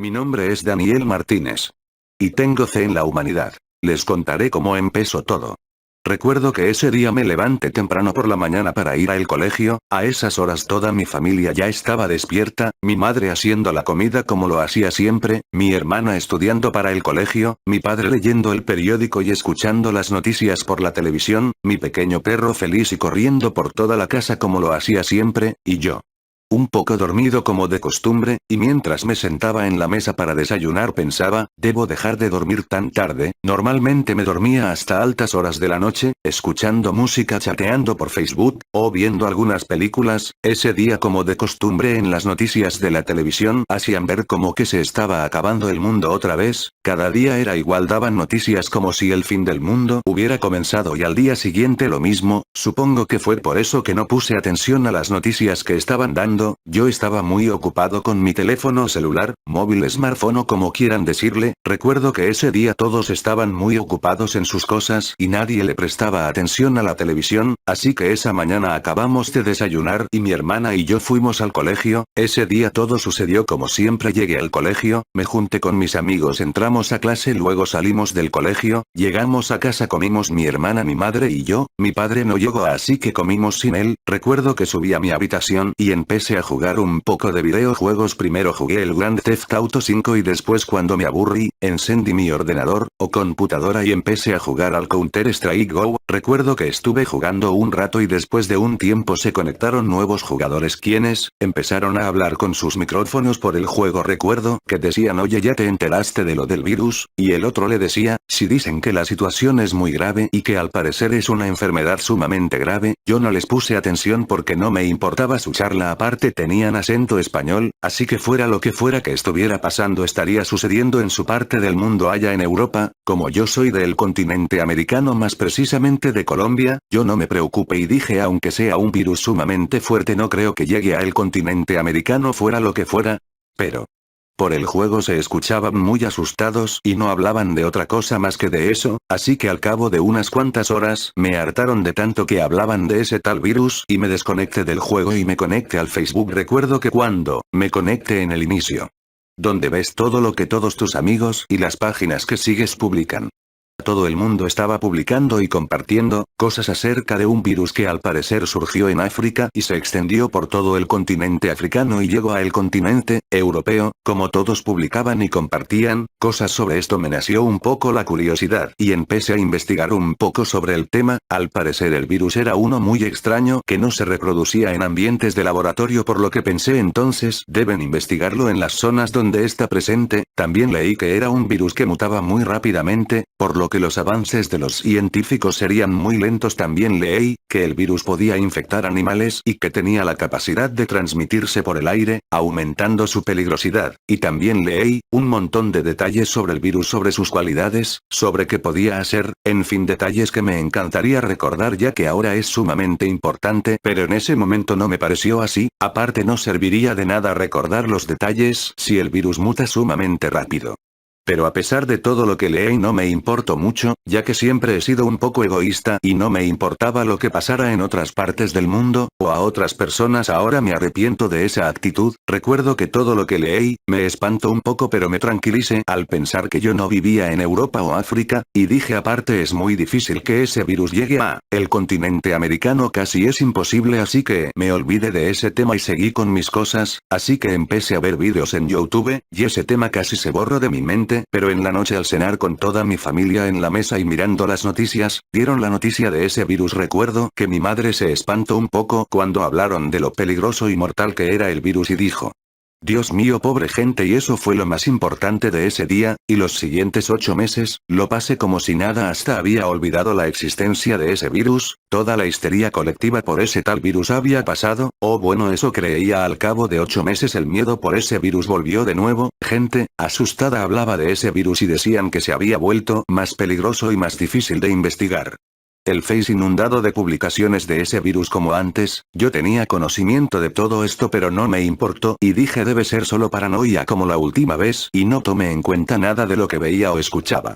Mi nombre es Daniel Martínez. Y tengo fe en la humanidad. Les contaré cómo empezó todo. Recuerdo que ese día me levanté temprano por la mañana para ir al colegio, a esas horas toda mi familia ya estaba despierta, mi madre haciendo la comida como lo hacía siempre, mi hermana estudiando para el colegio, mi padre leyendo el periódico y escuchando las noticias por la televisión, mi pequeño perro feliz y corriendo por toda la casa como lo hacía siempre, y yo. Un poco dormido como de costumbre, y mientras me sentaba en la mesa para desayunar pensaba, debo dejar de dormir tan tarde, normalmente me dormía hasta altas horas de la noche, escuchando música chateando por Facebook, o viendo algunas películas, ese día como de costumbre en las noticias de la televisión hacían ver como que se estaba acabando el mundo otra vez, cada día era igual daban noticias como si el fin del mundo hubiera comenzado y al día siguiente lo mismo, supongo que fue por eso que no puse atención a las noticias que estaban dando. Yo estaba muy ocupado con mi teléfono celular, móvil, smartphone o como quieran decirle, recuerdo que ese día todos estaban muy ocupados en sus cosas y nadie le prestaba atención a la televisión, así que esa mañana acabamos de desayunar y mi hermana y yo fuimos al colegio, ese día todo sucedió como siempre llegué al colegio, me junté con mis amigos entramos a clase luego salimos del colegio, llegamos a casa comimos mi hermana mi madre y yo, mi padre no llegó así que comimos sin él, recuerdo que subí a mi habitación y empecé a jugar un poco de videojuegos primero jugué el Grand Theft Auto 5 y después cuando me aburrí, encendí mi ordenador, o computadora y empecé a jugar al Counter Strike Go, recuerdo que estuve jugando un rato y después de un tiempo se conectaron nuevos jugadores quienes, empezaron a hablar con sus micrófonos por el juego recuerdo que decían oye ya te enteraste de lo del virus, y el otro le decía, si dicen que la situación es muy grave y que al parecer es una enfermedad sumamente grave, yo no les puse atención porque no me importaba su charla aparte tenían acento español, así que fuera lo que fuera que estuviera pasando estaría sucediendo en su parte del mundo allá en Europa, como yo soy del continente americano más precisamente de Colombia, yo no me preocupé y dije aunque sea un virus sumamente fuerte no creo que llegue al continente americano fuera lo que fuera, pero... Por el juego se escuchaban muy asustados y no hablaban de otra cosa más que de eso, así que al cabo de unas cuantas horas me hartaron de tanto que hablaban de ese tal virus y me desconecté del juego y me conecté al Facebook. Recuerdo que cuando me conecté en el inicio, donde ves todo lo que todos tus amigos y las páginas que sigues publican. Todo el mundo estaba publicando y compartiendo cosas acerca de un virus que al parecer surgió en África y se extendió por todo el continente africano y llegó al continente europeo, como todos publicaban y compartían cosas sobre esto me nació un poco la curiosidad y empecé a investigar un poco sobre el tema, al parecer el virus era uno muy extraño que no se reproducía en ambientes de laboratorio por lo que pensé entonces deben investigarlo en las zonas donde está presente, también leí que era un virus que mutaba muy rápidamente, por lo que los avances de los científicos serían muy lentos también leí, que el virus podía infectar animales y que tenía la capacidad de transmitirse por el aire, aumentando su peligrosidad, y también leí, un montón de detalles sobre el virus sobre sus cualidades, sobre qué podía hacer, en fin detalles que me encantaría recordar ya que ahora es sumamente importante pero en ese momento no me pareció así, aparte no serviría de nada recordar los detalles si el virus muta sumamente rápido. Pero a pesar de todo lo que leí no me importó mucho, ya que siempre he sido un poco egoísta y no me importaba lo que pasara en otras partes del mundo, o a otras personas ahora me arrepiento de esa actitud, recuerdo que todo lo que leí, me espantó un poco pero me tranquilicé al pensar que yo no vivía en Europa o África, y dije aparte es muy difícil que ese virus llegue a el continente americano casi es imposible así que me olvidé de ese tema y seguí con mis cosas, así que empecé a ver vídeos en YouTube, y ese tema casi se borró de mi mente. Pero en la noche al cenar con toda mi familia en la mesa y mirando las noticias, dieron la noticia de ese virus recuerdo que mi madre se espantó un poco cuando hablaron de lo peligroso y mortal que era el virus y dijo. Dios mío pobre gente y eso fue lo más importante de ese día, y los siguientes 8 meses, lo pasé como si nada hasta había olvidado la existencia de ese virus, toda la histeria colectiva por ese tal virus había pasado, o bueno eso creía al cabo de 8 meses el miedo por ese virus volvió de nuevo, gente, asustada hablaba de ese virus y decían que se había vuelto más peligroso y más difícil de investigar. El Face inundado de publicaciones de ese virus como antes, yo tenía conocimiento de todo esto pero no me importó y dije debe ser solo paranoia como la última vez y no tomé en cuenta nada de lo que veía o escuchaba.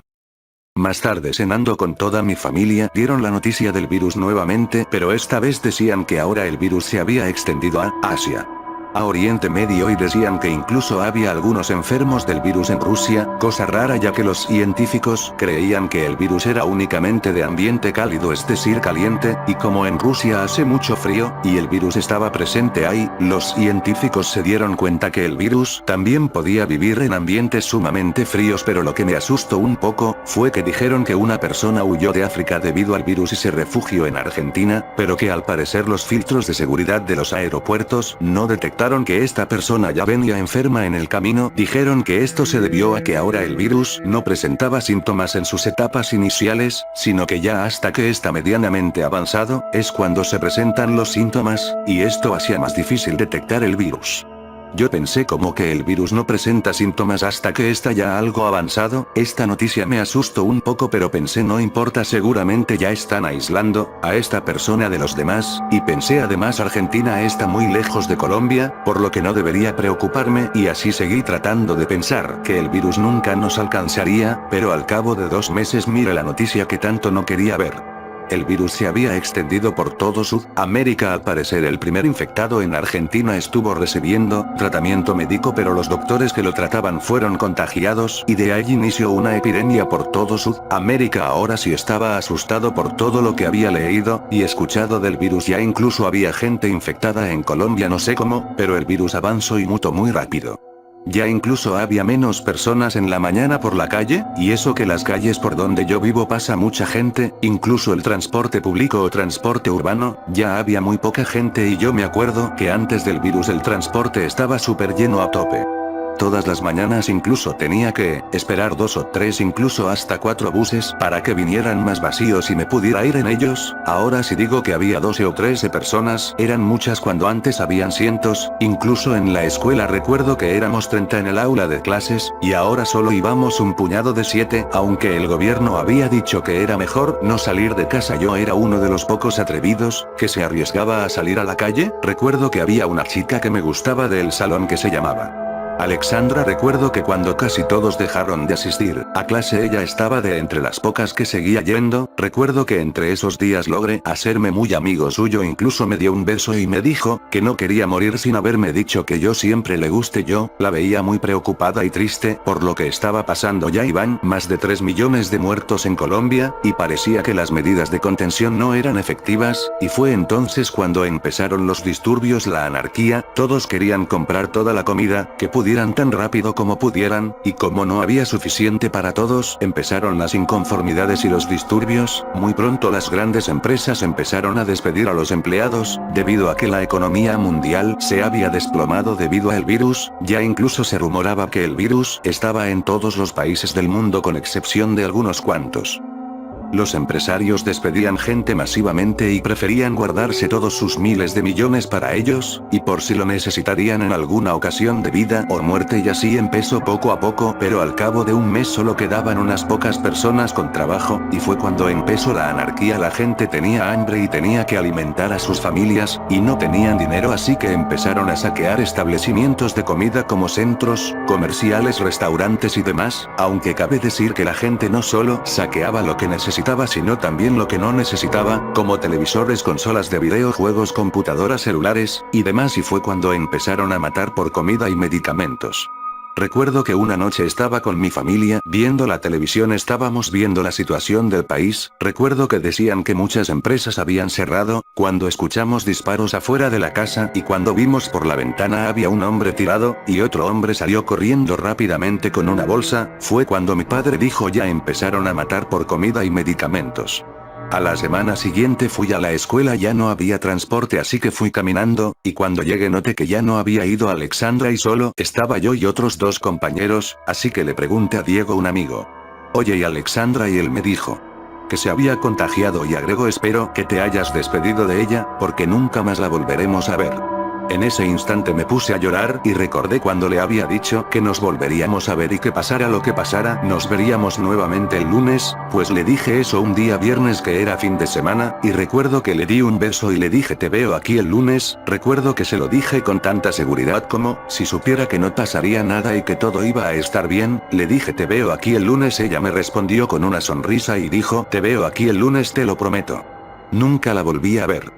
Más tarde cenando con toda mi familia dieron la noticia del virus nuevamente pero esta vez decían que ahora el virus se había extendido a Asia. a Oriente Medio y decían que incluso había algunos enfermos del virus en Rusia, cosa rara ya que los científicos creían que el virus era únicamente de ambiente cálido, es decir caliente, y como en Rusia hace mucho frío, y el virus estaba presente ahí, los científicos se dieron cuenta que el virus también podía vivir en ambientes sumamente fríos, pero lo que me asustó un poco, fue que dijeron que una persona huyó de África debido al virus y se refugió en Argentina, pero que al parecer los filtros de seguridad de los aeropuertos no detectaron que esta persona ya venía enferma en el camino. Dijeron que esto se debió a que ahora el virus no presentaba síntomas en sus etapas iniciales, sino que ya hasta que está medianamente avanzado, es cuando se presentan los síntomas, y esto hacía más difícil detectar el virus. Yo pensé como que el virus no presenta síntomas hasta que está ya algo avanzado. Esta noticia me asustó un poco, pero pensé no importa, seguramente ya están aislando a esta persona de los demás, y pensé además Argentina está muy lejos de Colombia, por lo que no debería preocuparme, y así seguí tratando de pensar que el virus nunca nos alcanzaría, pero al cabo de 2 meses mire la noticia que tanto no quería ver. El virus se había extendido por todo Sudamérica. Al parecer el primer infectado en Argentina estuvo recibiendo tratamiento médico, pero los doctores que lo trataban fueron contagiados y de ahí inició una epidemia por todo Sudamérica. Ahora sí estaba asustado por todo lo que había leído y escuchado del virus. Ya incluso había gente infectada en Colombia, no sé cómo, pero el virus avanzó y mutó muy rápido. Ya incluso había menos personas en la mañana por la calle, y eso que las calles por donde yo vivo pasa mucha gente, incluso el transporte público o transporte urbano, ya había muy poca gente, y yo me acuerdo que antes del virus el transporte estaba súper lleno a tope. Todas las mañanas incluso tenía que esperar 2 o 3, incluso hasta 4 buses para que vinieran más vacíos y me pudiera ir en ellos. Ahora si digo que había 12 o 13 personas, eran muchas cuando antes habían cientos. Incluso en la escuela recuerdo que éramos 30 en el aula de clases, y ahora solo íbamos un puñado de 7, aunque el gobierno había dicho que era mejor no salir de casa. Yo era uno de los pocos atrevidos que se arriesgaba a salir a la calle. Recuerdo que había una chica que me gustaba del salón que se llamaba Alexandra. Recuerdo que cuando casi todos dejaron de asistir a clase, ella estaba de entre las pocas que seguía yendo. Recuerdo que entre esos días logré hacerme muy amigo suyo, incluso me dio un beso y me dijo que no quería morir sin haberme dicho que yo siempre le guste. Yo la veía muy preocupada y triste por lo que estaba pasando. Ya iban más de 3 millones de muertos en Colombia, y parecía que las medidas de contención no eran efectivas, y fue entonces cuando empezaron los disturbios, la anarquía. Todos querían comprar toda la comida que pudieran tan rápido como pudieran, y como no había suficiente para todos, empezaron las inconformidades y los disturbios. Muy pronto las grandes empresas empezaron a despedir a los empleados, debido a que la economía mundial se había desplomado debido al virus. Ya incluso se rumoraba que el virus estaba en todos los países del mundo con excepción de algunos cuantos. Los empresarios despedían gente masivamente y preferían guardarse todos sus miles de millones para ellos, y por si lo necesitarían en alguna ocasión de vida o muerte, y así empezó poco a poco, pero al cabo de un mes solo quedaban unas pocas personas con trabajo, y fue cuando empezó la anarquía. La gente tenía hambre y tenía que alimentar a sus familias, y no tenían dinero, así que empezaron a saquear establecimientos de comida como centros comerciales, restaurantes y demás, aunque cabe decir que la gente no solo saqueaba lo que necesitaba, sino también lo que no necesitaba, como televisores, consolas de videojuegos, computadoras, celulares, y demás, y fue cuando empezaron a matar por comida y medicamentos. Recuerdo que una noche estaba con mi familia viendo la televisión, estábamos viendo la situación del país. Recuerdo que decían que muchas empresas habían cerrado, cuando escuchamos disparos afuera de la casa, y cuando vimos por la ventana había un hombre tirado, y otro hombre salió corriendo rápidamente con una bolsa. Fue cuando mi padre dijo: ya empezaron a matar por comida y medicamentos. A la semana siguiente fui a la escuela, ya no había transporte, así que fui caminando, y cuando llegué noté que ya no había ido Alexandra y solo estaba yo y otros 2 compañeros, así que le pregunté a Diego, un amigo: oye, ¿y Alexandra? Y él me dijo que se había contagiado, y agregó: espero que te hayas despedido de ella, porque nunca más la volveremos a ver. En ese instante me puse a llorar y recordé cuando le había dicho que nos volveríamos a ver y que pasara lo que pasara, nos veríamos nuevamente el lunes, pues le dije eso un día viernes que era fin de semana, y recuerdo que le di un beso y le dije: te veo aquí el lunes. Recuerdo que se lo dije con tanta seguridad como si supiera que no pasaría nada y que todo iba a estar bien. Le dije: te veo aquí el lunes. Ella me respondió con una sonrisa y dijo: te veo aquí el lunes, te lo prometo. Nunca la volví a ver.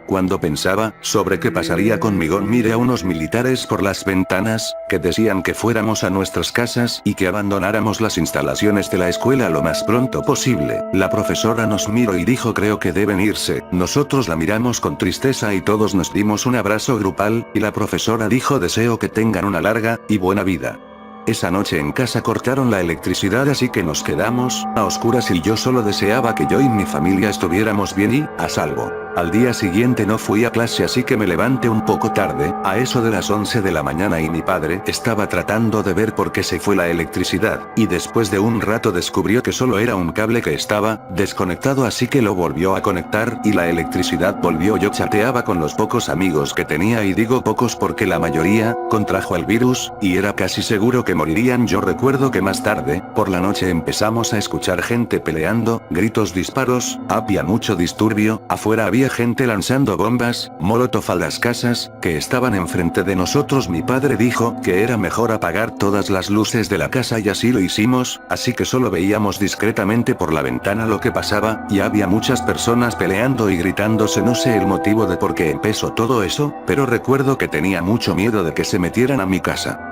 Cuando pensaba sobre qué pasaría conmigo, miré a unos militares por las ventanas, que decían que fuéramos a nuestras casas y que abandonáramos las instalaciones de la escuela lo más pronto posible. La profesora nos miró y dijo creo que deben irse. Nosotros la miramos con tristeza y todos nos dimos un abrazo grupal, y la profesora dijo deseo que tengan una larga y buena vida. Esa noche en casa cortaron la electricidad, así que nos quedamos a oscuras y yo solo deseaba que yo y mi familia estuviéramos bien y a salvo. Al día siguiente no fui a clase, así que me levanté un poco tarde, a eso de las 11 de la mañana, y mi padre estaba tratando de ver por qué se fue la electricidad, y después de un rato descubrió que solo era un cable que estaba desconectado, así que lo volvió a conectar y la electricidad volvió. Yo chateaba con los pocos amigos que tenía, y digo pocos porque la mayoría contrajo el virus, y era casi seguro que morirían. Yo recuerdo que más tarde, por la noche, empezamos a escuchar gente peleando, gritos, disparos, había mucho disturbio, afuera había gente lanzando bombas, molotov a las casas, que estaban enfrente de nosotros. Mi padre dijo que era mejor apagar todas las luces de la casa y así lo hicimos, así que solo veíamos discretamente por la ventana lo que pasaba, y había muchas personas peleando y gritándose. No sé el motivo de por qué empezó todo eso, pero recuerdo que tenía mucho miedo de que se metieran a mi casa.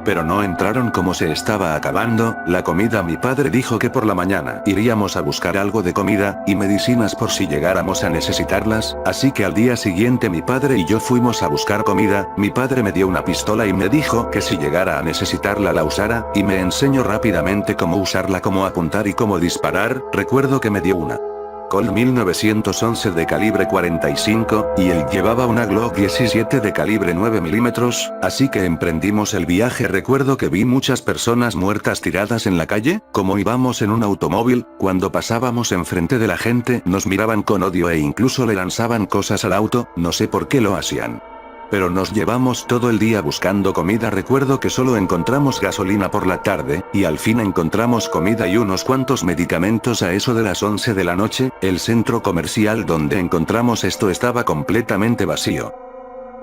Pero no entraron. Como se estaba acabando la comida, mi padre dijo que por la mañana iríamos a buscar algo de comida y medicinas por si llegáramos a necesitarlas, así que al día siguiente mi padre y yo fuimos a buscar comida. Mi padre me dio una pistola y me dijo que si llegara a necesitarla la usara, y me enseñó rápidamente cómo usarla, cómo apuntar y cómo disparar. Recuerdo que me dio una Colt 1911 de calibre 45, y él llevaba una Glock 17 de calibre 9 milímetros, así que emprendimos el viaje. Recuerdo que vi muchas personas muertas tiradas en la calle, como íbamos en un automóvil, cuando pasábamos enfrente de la gente nos miraban con odio e incluso le lanzaban cosas al auto, no sé por qué lo hacían. Pero nos llevamos todo el día buscando comida. Recuerdo que solo encontramos gasolina por la tarde, y al fin encontramos comida y unos cuantos medicamentos a eso de las 11 de la noche. El centro comercial donde encontramos esto estaba completamente vacío.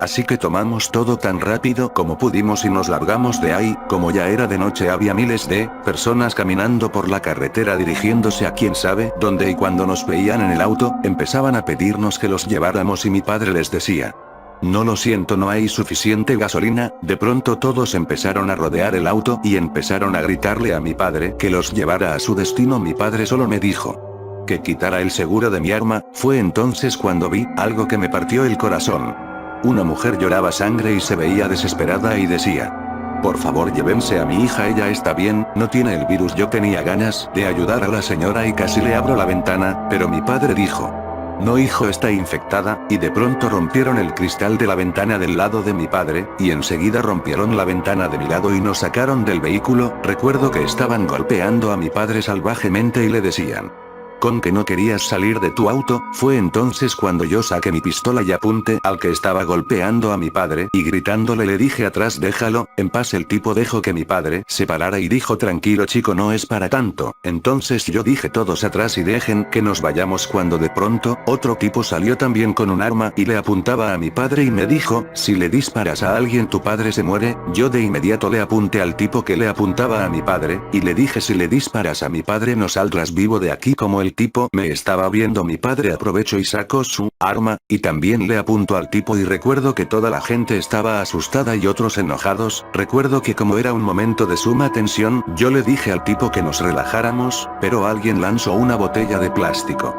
Así que tomamos todo tan rápido como pudimos y nos largamos de ahí. Como ya era de noche, había miles de personas caminando por la carretera dirigiéndose a quién sabe dónde, y cuando nos veían en el auto, empezaban a pedirnos que los lleváramos y mi padre les decía: no, lo siento, no hay suficiente gasolina. De pronto todos empezaron a rodear el auto y empezaron a gritarle a mi padre que los llevara a su destino. Mi padre solo me dijo que quitara el seguro de mi arma. Fue entonces cuando vi algo que me partió el corazón. Una mujer lloraba sangre y se veía desesperada y decía: por favor, llévense a mi hija, ella está bien, no tiene el virus. Yo tenía ganas de ayudar a la señora y casi le abro la ventana, pero mi padre dijo: no, hijo, está infectada, y de pronto rompieron el cristal de la ventana del lado de mi padre, y enseguida rompieron la ventana de mi lado y nos sacaron del vehículo. Recuerdo que estaban golpeando a mi padre salvajemente y le decían: ¿con que no querías salir de tu auto? Fue entonces cuando yo saqué mi pistola y apunté al que estaba golpeando a mi padre, y gritándole le dije atrás: déjalo en paz. El tipo dejó que mi padre se parara y dijo: tranquilo chico, no es para tanto. Entonces yo dije: todos atrás y dejen que nos vayamos, cuando de pronto otro tipo salió también con un arma y le apuntaba a mi padre y me dijo: si le disparas a alguien tu padre se muere. Yo de inmediato le apunté al tipo que le apuntaba a mi padre, y le dije: si le disparas a mi padre no saldrás vivo de aquí. Como el tipo me estaba viendo, mi padre aprovechó y sacó su arma, y también le apuntó al tipo, y recuerdo que toda la gente estaba asustada y otros enojados. Recuerdo que como era un momento de suma tensión, yo le dije al tipo que nos relajáramos, pero alguien lanzó una botella de plástico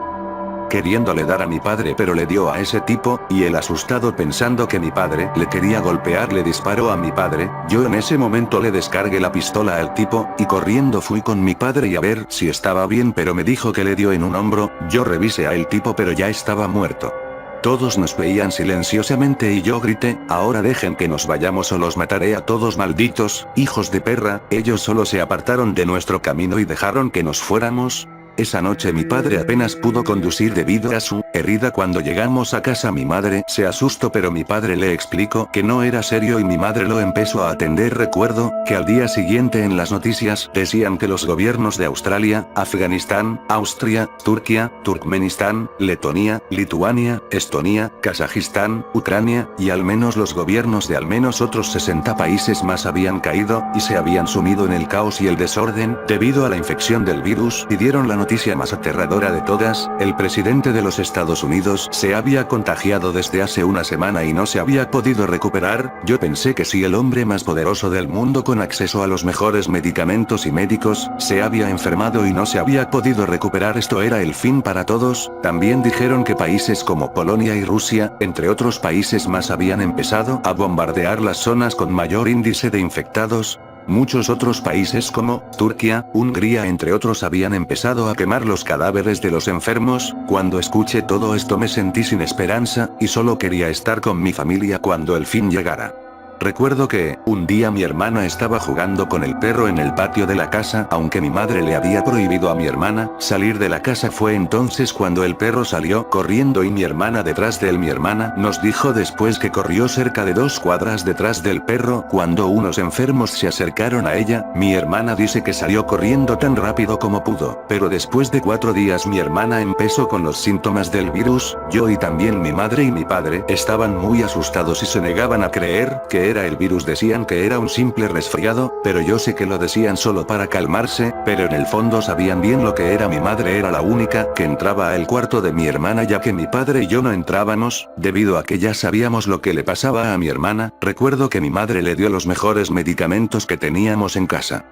queriéndole dar a mi padre, pero le dio a ese tipo, y él, asustado pensando que mi padre le quería golpear, le disparó a mi padre. Yo en ese momento le descargué la pistola al tipo, y corriendo fui con mi padre y a ver si estaba bien, pero me dijo que le dio en un hombro. Yo revisé a el tipo, pero ya estaba muerto. Todos nos veían silenciosamente y yo grité: ahora dejen que nos vayamos o los mataré a todos, malditos hijos de perra. Ellos solo se apartaron de nuestro camino y dejaron que nos fuéramos. Esa noche mi padre apenas pudo conducir debido a su herida. Cuando llegamos a casa mi madre se asustó, pero mi padre le explicó que no era serio y mi madre lo empezó a atender. Recuerdo que al día siguiente en las noticias decían que los gobiernos de Australia, Afganistán, Austria, Turquía, Turkmenistán, Letonia, Lituania, Estonia, Kazajistán, Ucrania, y al menos los gobiernos de al menos otros 60 países más habían caído, y se habían sumido en el caos y el desorden, debido a la infección del virus, y dieron la noticia más aterradora de todas, el presidente de los Estados Unidos se había contagiado desde hace una semana y no se había podido recuperar. Yo pensé que si el hombre más poderoso del mundo con acceso a los mejores medicamentos y médicos, se había enfermado y no se había podido recuperar, esto era el fin para todos. También dijeron que países como Polonia y Rusia, entre otros países más, habían empezado a bombardear las zonas con mayor índice de infectados. Muchos otros países como Turquía, Hungría entre otros habían empezado a quemar los cadáveres de los enfermos. Cuando escuché todo esto me sentí sin esperanza, y solo quería estar con mi familia cuando el fin llegara. Recuerdo que, un día mi hermana estaba jugando con el perro en el patio de la casa, aunque mi madre le había prohibido a mi hermana salir de la casa. Fue entonces cuando el perro salió corriendo y mi hermana detrás de él. Mi hermana nos dijo después que corrió cerca de 2 cuadras detrás del perro cuando unos enfermos se acercaron a ella. Mi hermana dice que salió corriendo tan rápido como pudo, pero después de 4 días mi hermana empezó con los síntomas del virus. Yo y también mi madre y mi padre estaban muy asustados y se negaban a creer que era el virus. Decían que era un simple resfriado, pero yo sé que lo decían solo para calmarse, pero en el fondo sabían bien lo que era. Mi madre era la única que entraba al cuarto de mi hermana, ya que mi padre y yo no entrábamos, debido a que ya sabíamos lo que le pasaba a mi hermana. Recuerdo que mi madre le dio los mejores medicamentos que teníamos en casa.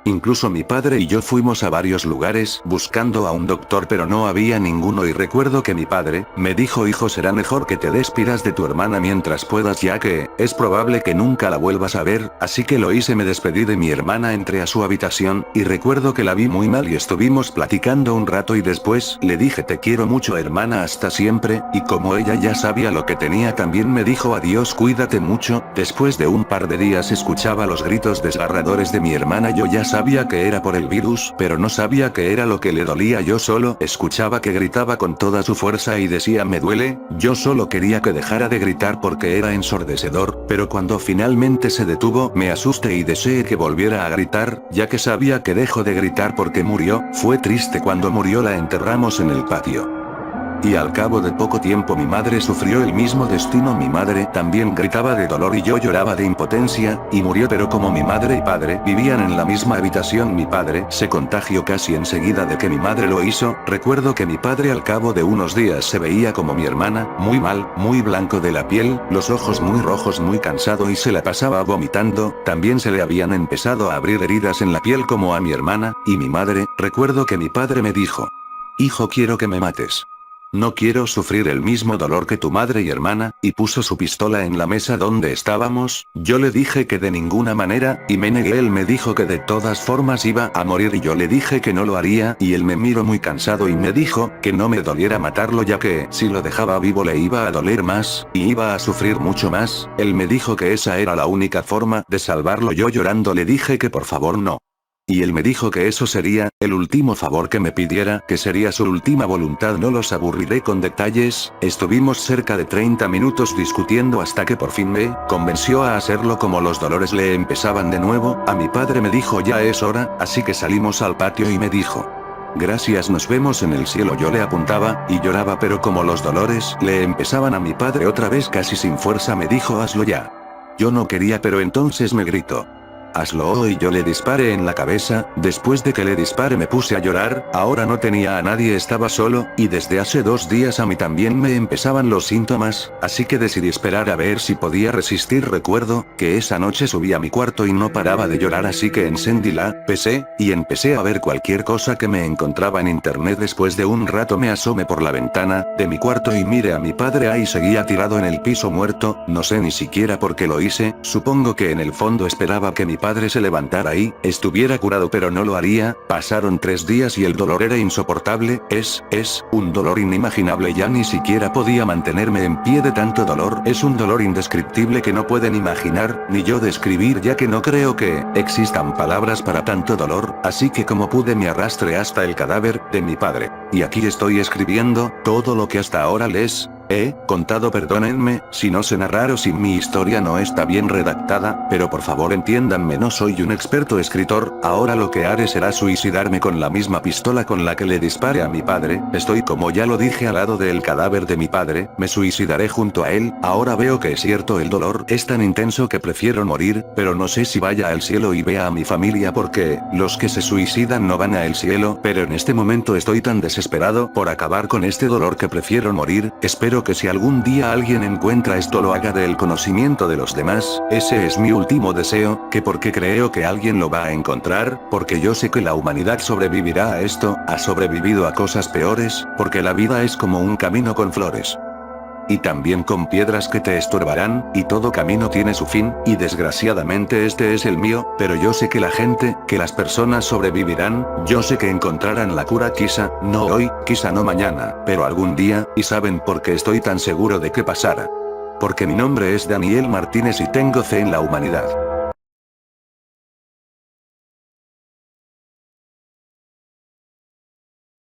Incluso mi padre y yo fuimos a varios lugares buscando a un doctor, pero no había ninguno, y recuerdo que mi padre me dijo: hijo, será mejor que te despidas de tu hermana mientras puedas, ya que es probable que nunca la vuelvas a ver. Así que lo hice, me despedí de mi hermana, entré a su habitación, y recuerdo que la vi muy mal y estuvimos platicando un rato y después le dije: te quiero mucho hermana, hasta siempre. Y como ella ya sabía lo que tenía, también me dijo: adiós, cuídate mucho. Después de un par de días escuchaba los gritos desgarradores de mi hermana. Yo ya sabía que era por el virus, pero no sabía qué era lo que le dolía. Yo solo escuchaba que gritaba con toda su fuerza y decía: me duele. Yo solo quería que dejara de gritar porque era ensordecedor, pero cuando finalmente se detuvo me asusté y deseé que volviera a gritar, ya que sabía que dejó de gritar porque murió. Fue triste cuando murió, la enterramos en el patio. Y al cabo de poco tiempo mi madre sufrió el mismo destino. Mi madre también gritaba de dolor y yo lloraba de impotencia, y murió. Pero como mi madre y padre vivían en la misma habitación, mi padre se contagió casi enseguida de que mi madre lo hizo. Recuerdo que mi padre al cabo de unos días se veía como mi hermana, muy mal, muy blanco de la piel, los ojos muy rojos, muy cansado y se la pasaba vomitando. También se le habían empezado a abrir heridas en la piel como a mi hermana, y mi madre. Recuerdo que mi padre me dijo: hijo, quiero que me mates. No quiero sufrir el mismo dolor que tu madre y hermana, y puso su pistola en la mesa donde estábamos. Yo le dije que de ninguna manera, y me negué. Él me dijo que de todas formas iba a morir y yo le dije que no lo haría, y él me miró muy cansado y me dijo que no me doliera matarlo, ya que si lo dejaba vivo le iba a doler más, y iba a sufrir mucho más. Él me dijo que esa era la única forma de salvarlo. Yo llorando le dije que por favor no. Y él me dijo que eso sería el último favor que me pidiera, que sería su última voluntad. No los aburriré con detalles. Estuvimos cerca de 30 minutos discutiendo hasta que por fin me convenció a hacerlo. Como los dolores le empezaban de nuevo, a mi padre me dijo: ya es hora, así que salimos al patio y me dijo: gracias, nos vemos en el cielo. Yo le apuntaba y lloraba, pero como los dolores le empezaban a mi padre otra vez casi sin fuerza, me dijo: hazlo ya. Yo no quería, pero entonces me gritó: hazlo, y yo le disparé en la cabeza. Después de que le disparé me puse a llorar. Ahora no tenía a nadie, estaba solo, y desde hace 2 días a mí también me empezaban los síntomas, así que decidí esperar a ver si podía resistir. Recuerdo que esa noche subí a mi cuarto y no paraba de llorar, así que encendí la PC, y empecé a ver cualquier cosa que me encontraba en internet. Después de un rato me asomé por la ventana de mi cuarto y miré a mi padre, ahí seguía tirado en el piso muerto. No sé ni siquiera por qué lo hice, supongo que en el fondo esperaba que mi padre se levantara y estuviera curado, pero no lo haría. Pasaron 3 días y el dolor era insoportable. Es un dolor inimaginable. Ya ni siquiera podía mantenerme en pie de tanto dolor. Es un dolor indescriptible que no pueden imaginar ni yo describir, ya que no creo que existan palabras para tanto dolor. Así que como pude me arrastré hasta el cadáver de mi padre. Y aquí estoy escribiendo todo lo que hasta ahora les Contado, perdónenme, si no sé narrar o si mi historia no está bien redactada, pero por favor entiéndanme, no soy un experto escritor, ahora lo que haré será suicidarme con la misma pistola con la que le disparé a mi padre, estoy como ya lo dije al lado del cadáver de mi padre, me suicidaré junto a él, ahora veo que es cierto, el dolor es tan intenso que prefiero morir, pero no sé si vaya al cielo y vea a mi familia porque, los que se suicidan no van al cielo, pero en este momento estoy tan desesperado por acabar con este dolor que prefiero morir, espero que si algún día alguien encuentra esto lo haga del conocimiento de los demás, ese es mi último deseo, que porque creo que alguien lo va a encontrar, porque yo sé que la humanidad sobrevivirá a esto, ha sobrevivido a cosas peores, porque la vida es como un camino con flores. Y también con piedras que te estorbarán, y todo camino tiene su fin, y desgraciadamente este es el mío, pero yo sé que la gente, que las personas sobrevivirán, yo sé que encontrarán la cura, quizá, no hoy, quizá no mañana, pero algún día, y ¿saben por qué estoy tan seguro de que pasará? Porque mi nombre es Daniel Martínez y tengo fe en la humanidad.